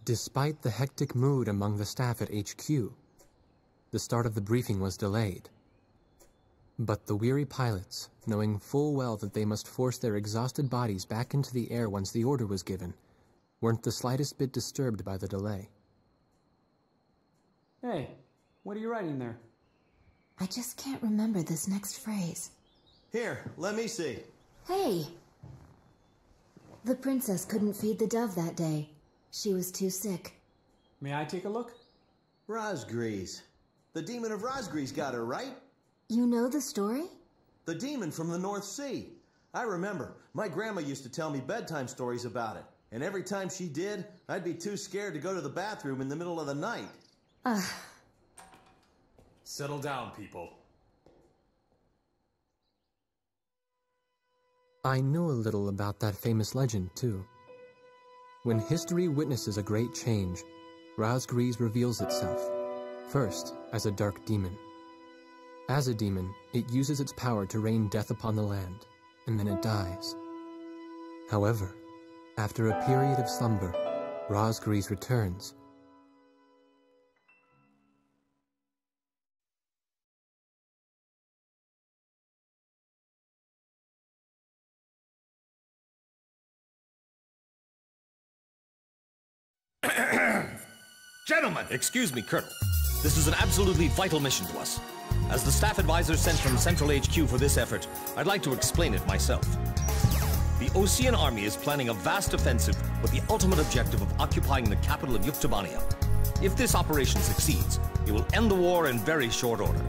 Despite the hectic mood among the staff at HQ, the start of the briefing was delayed. But the weary pilots, knowing full well that they must force their exhausted bodies back into the air once the order was given, weren't the slightest bit disturbed by the delay. Hey, what are you writing there? I just can't remember this next phrase. Here, let me see. Hey! The princess couldn't feed the dove that day. She was too sick. May I take a look? Razgriz. The demon of Razgriz got her, right? You know the story? The demon from the North Sea. I remember. My grandma used to tell me bedtime stories about it. And every time she did, I'd be too scared to go to the bathroom in the middle of the night. Settle down, people. I know a little about that famous legend, too. When history witnesses a great change, Razgriz reveals itself, first as a dark demon. As a demon, it uses its power to rain death upon the land, and then it dies. However, after a period of slumber, Razgriz returns. Gentlemen! Excuse me, Colonel. This is an absolutely vital mission to us. As the staff advisor sent from Central HQ for this effort, I'd like to explain it myself. The Osean Army is planning a vast offensive with the ultimate objective of occupying the capital of Yuktobania. If this operation succeeds, it will end the war in very short order.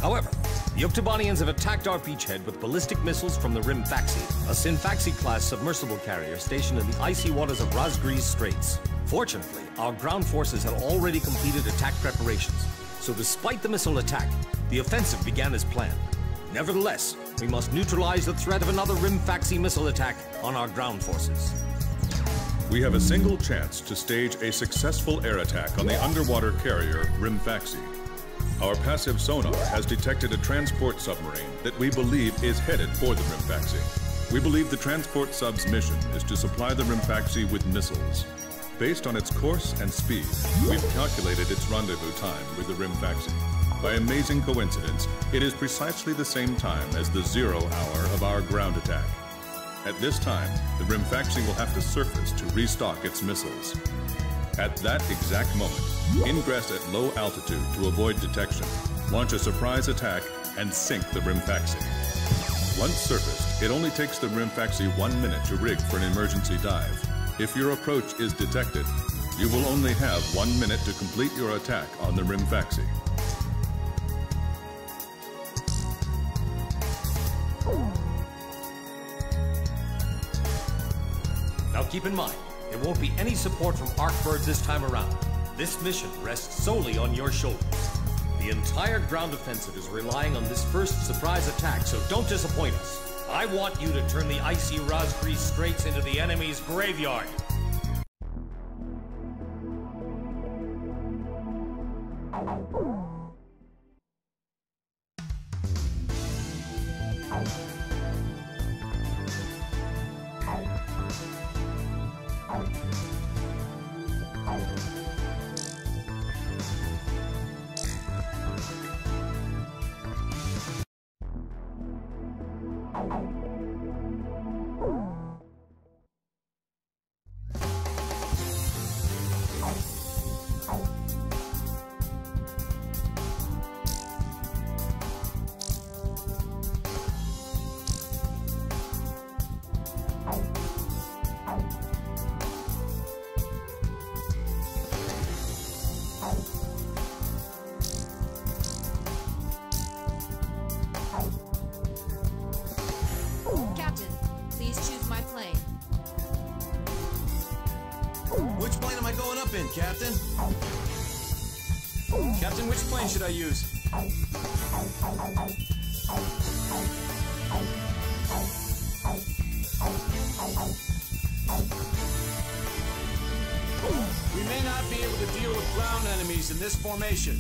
However, the Yuktobanians have attacked our beachhead with ballistic missiles from the Rimfaxi, a Sinfaxi-class submersible carrier stationed in the icy waters of Razgriz Straits. Fortunately, our ground forces had already completed attack preparations, so despite the missile attack, the offensive began as planned. Nevertheless, we must neutralize the threat of another Rimfaxi missile attack on our ground forces. We have a single chance to stage a successful air attack on the underwater carrier Rimfaxi. Our passive sonar has detected a transport submarine that we believe is headed for the Rimfaxi. We believe the transport sub's mission is to supply the Rimfaxi with missiles. Based on its course and speed, we've calculated its rendezvous time with the Rimfaxi. By amazing coincidence, it is precisely the same time as the 0 hour of our ground attack. At this time, the Rimfaxi will have to surface to restock its missiles. At that exact moment, ingress at low altitude to avoid detection, launch a surprise attack, and sink the Rimfaxi. Once surfaced, it only takes the Rimfaxi 1 minute to rig for an emergency dive. If your approach is detected, you will only have 1 minute to complete your attack on the Rimfaxi. Now keep in mind, there won't be any support from Arcbirds this time around. This mission rests solely on your shoulders. The entire ground offensive is relying on this first surprise attack, so don't disappoint us. I want you to turn the icy Razgriz Straits into the enemy's graveyard. Captain? Captain, which plane should I use? We may not be able to deal with ground enemies in this formation.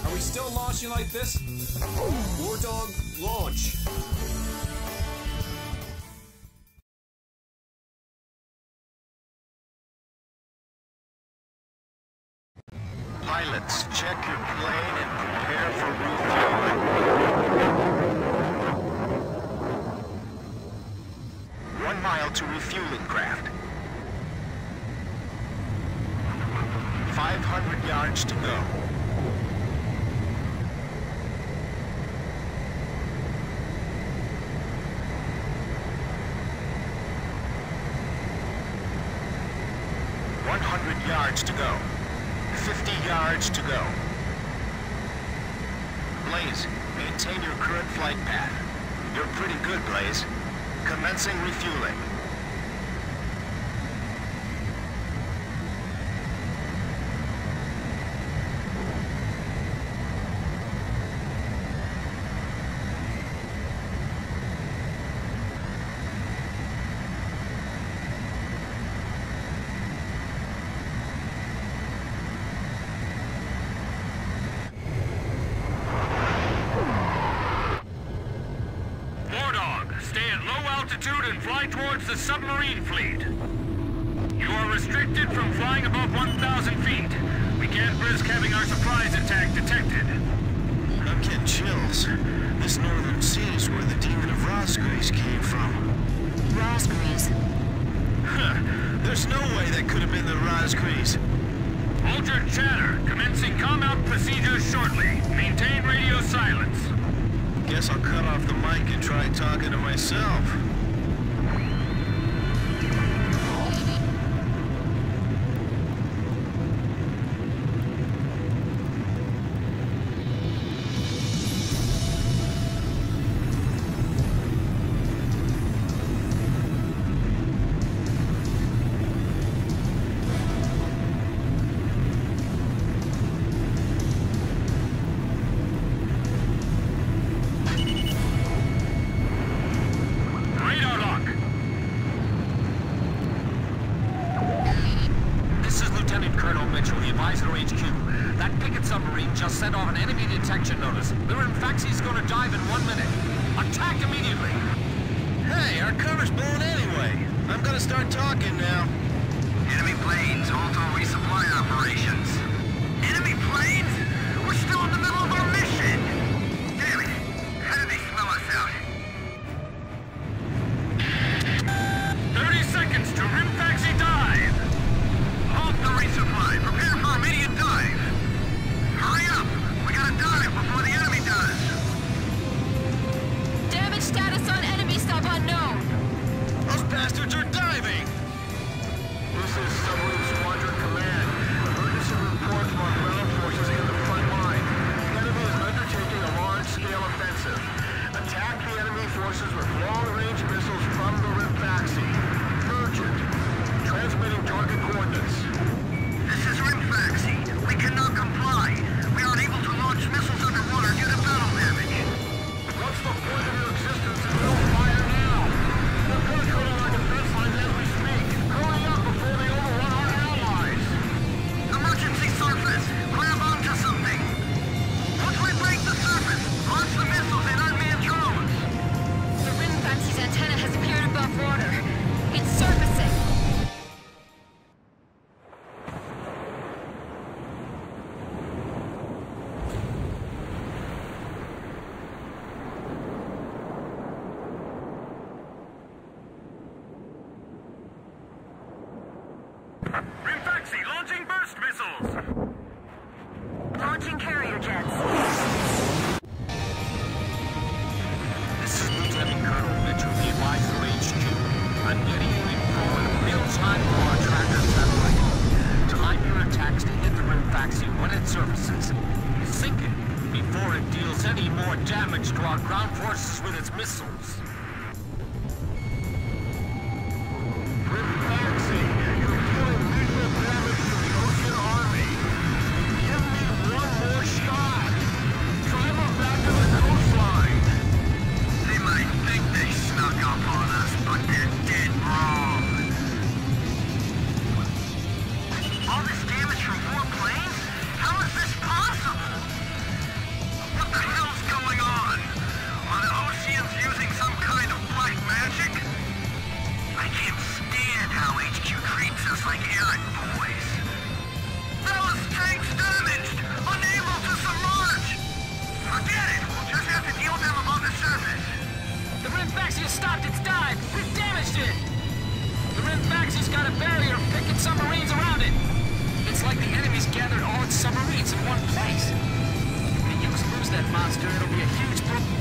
Are we still launching like this? War Dog, launch. pilots, check your plane and prepare for refueling. 1 mile to refueling craft. 500 yards to go. Yards to go. 50 yards to go. Blaze, maintain your current flight path. You're pretty good, Blaze. Commencing refueling. And fly towards the submarine fleet. You are restricted from flying above 1,000 feet. We can't risk having our surprise attack detected. I'm getting chills. This northern sea is where the demon of Razgriz came from. Razgriz? There's no way that could have been the Razgriz. Hold your chatter. Commencing com-out procedures shortly. Maintain radio silence. Guess I'll cut off the mic and try talking to myself. Just sent off an enemy detection notice. The Rimfaxi's gonna dive in 1 minute. Attack immediately! Hey, our cover's blown anyway. I'm gonna start talking now. Enemy planes, auto resupply operations. Enemy planes? We're still in the middle of our mission! Damn it! How did they smell us out? 30 seconds to Rimfaxi dive! Halt the resupply. Prepare for immediate dive. Hurry up! We gotta dive before the enemy does! Damage status on enemy sub unknown. Those bastards are diving! This is Submarine Squadron Command. Emergency report from our ground forces in the front line. The enemy is undertaking a large-scale offensive. Attack the enemy forces with long-range missiles from the Rimfaxi. Urgent. Transmitting target coordinates. This is Rimfaxi. We cannot comply. We aren't able to launch missiles underwater due to battle damage. What's the point of your existence if you don't fire now? They're penetrating our defense lines as we speak. Hurry up before they overrun our allies. Emergency surface. Grab onto something. Once we break the surface, launch the missiles in unmanned drones. The Rimfaxi's antenna has appeared above water. It's surfacing. Rimfaxi launching burst missiles! Launching carrier jets. This is Lieutenant Colonel Mitchell, the advisor HQ. I'm getting you info in real time from our tracker satellite. Time your attacks to hit the Rimfaxi when it surfaces. Sink it before it deals any more damage to our ground forces with its missiles. Rimfaxi, you're dealing lethal damage to the Ocean Army. Give me one more shot. Drive them back to the coastline. They might think they snuck up on us, but they're dead wrong. All this damage from 4 planes? How is this possible? What the hell's going on? Are the Oceans using some kind of black magic? I can't stand how HQ treats us like errand boys. Those tanks damaged! Rimfaxi has stopped its dive! We've damaged it! The Rimfaxi's got a barrier picking submarines around it! It's like the enemy's gathered all its submarines in one place. If the Ukes lose that monster, it'll be a huge problem.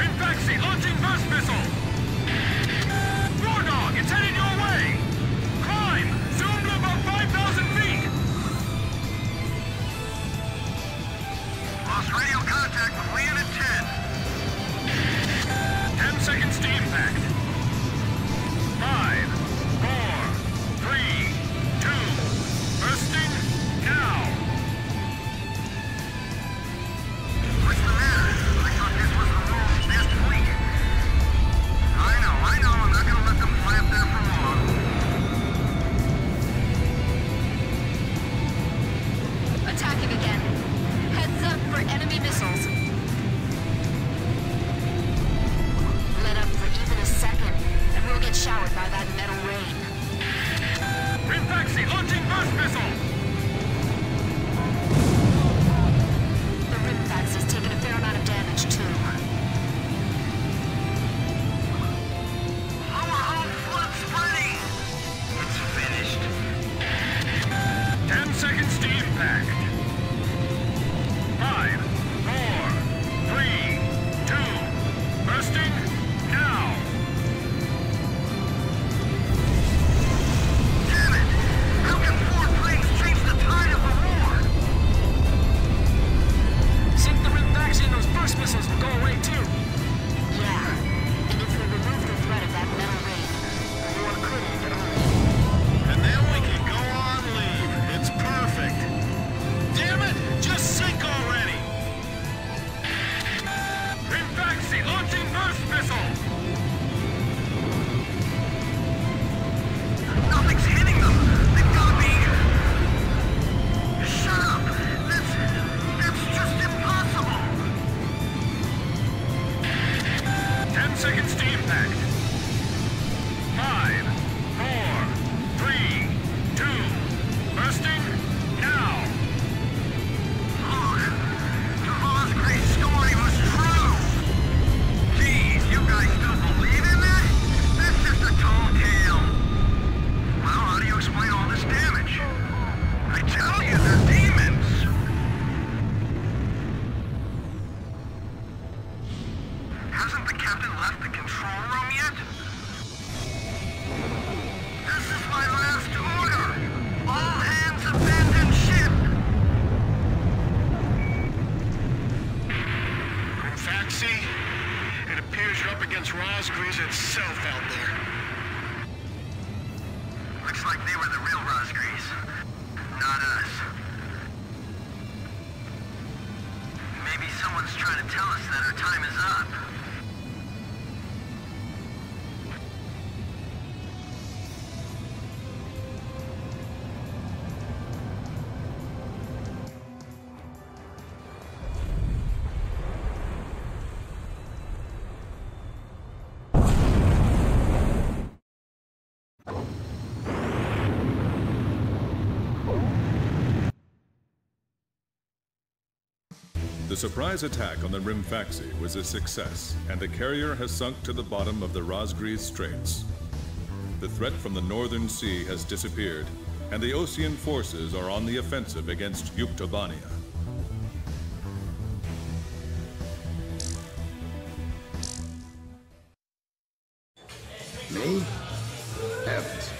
Rimfaxi launching burst missile! War Dog, it's headed your way! Climb! Zoom to about 5,000 feet! Lost radio contact with Leon at 10. 10 seconds to impact. 5, 4, 3, 2, bursting now! What's the matter? I thought this was the world's best fleet. I know, I'm not gonna let them fly up there for long. Attacking again. Heads up for enemy missiles. Let up for even a second, and we'll get showered by that metal rain. Rimfaxi launching burst missile! The Rimfax has taken a fair amount of damage, too. Lower hull flood spreading! It's finished. 10 seconds to impact. 5, 4, 3, 2, bursting now! Damn it! How can 4 planes change the tide of the war? Sink the Rimfaxi and those burst missiles will go away too. Yeah, and if we remove the threat of that metal rain, the war could end early. And then we can go on leave. It's perfect. Damn it! Just sink already! Rimfaxi launching burst missile! Nothing's hitting them. They've got to be... Shut up! That's just impossible! 10 seconds to impact. 5, 4, 3, 2, bursting now! Look, the Razgriz story was true! Geez, you guys still believe in that? That's just a tall tale. Well, how do you explain all this damage? I tell you, they're demons! Hasn't the captain left the control room yet? This is my last order! All hands abandon ship! Rimfaxi, it appears you're up against Razgriz itself out there. Looks like they were the real Razgriz, not us. Maybe someone's trying to tell us that our time is up. The surprise attack on the Rimfaxi was a success, and the carrier has sunk to the bottom of the Razgriz Straits. The threat from the northern sea has disappeared, and the Ocean forces are on the offensive against Yuktobania. Me? Heavens.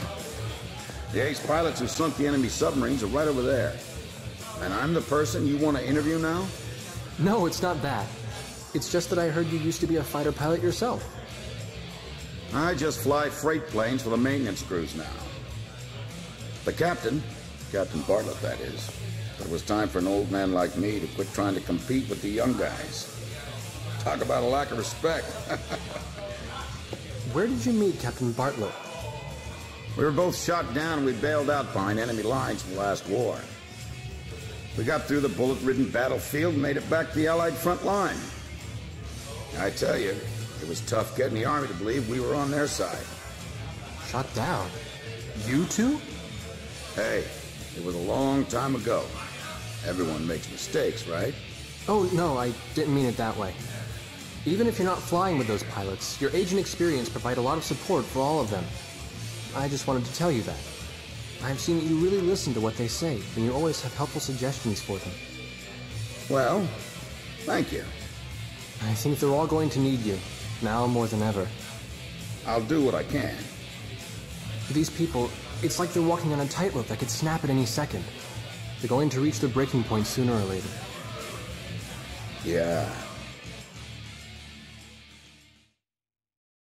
The ace pilots who sunk the enemy submarines are right over there. And I'm the person you want to interview now? No, it's not that. It's just that I heard you used to be a fighter pilot yourself. I just fly freight planes for the maintenance crews now. The captain, Captain Bartlett that is, but it was time for an old man like me to quit trying to compete with the young guys. Talk about a lack of respect. Where did you meet Captain Bartlett? We were both shot down and we bailed out behind enemy lines in the last war. We got through the bullet-ridden battlefield and made it back to the Allied front line. I tell you, it was tough getting the Army to believe we were on their side. Shot down? You two? Hey, it was a long time ago. Everyone makes mistakes, right? Oh, no, I didn't mean it that way. Even if you're not flying with those pilots, your age and experience provide a lot of support for all of them. I just wanted to tell you that. I've seen that you really listen to what they say, and you always have helpful suggestions for them. Well, thank you. I think they're all going to need you, now more than ever. I'll do what I can. These people, it's like they're walking on a tightrope that could snap at any second. They're going to reach their breaking point sooner or later. Yeah.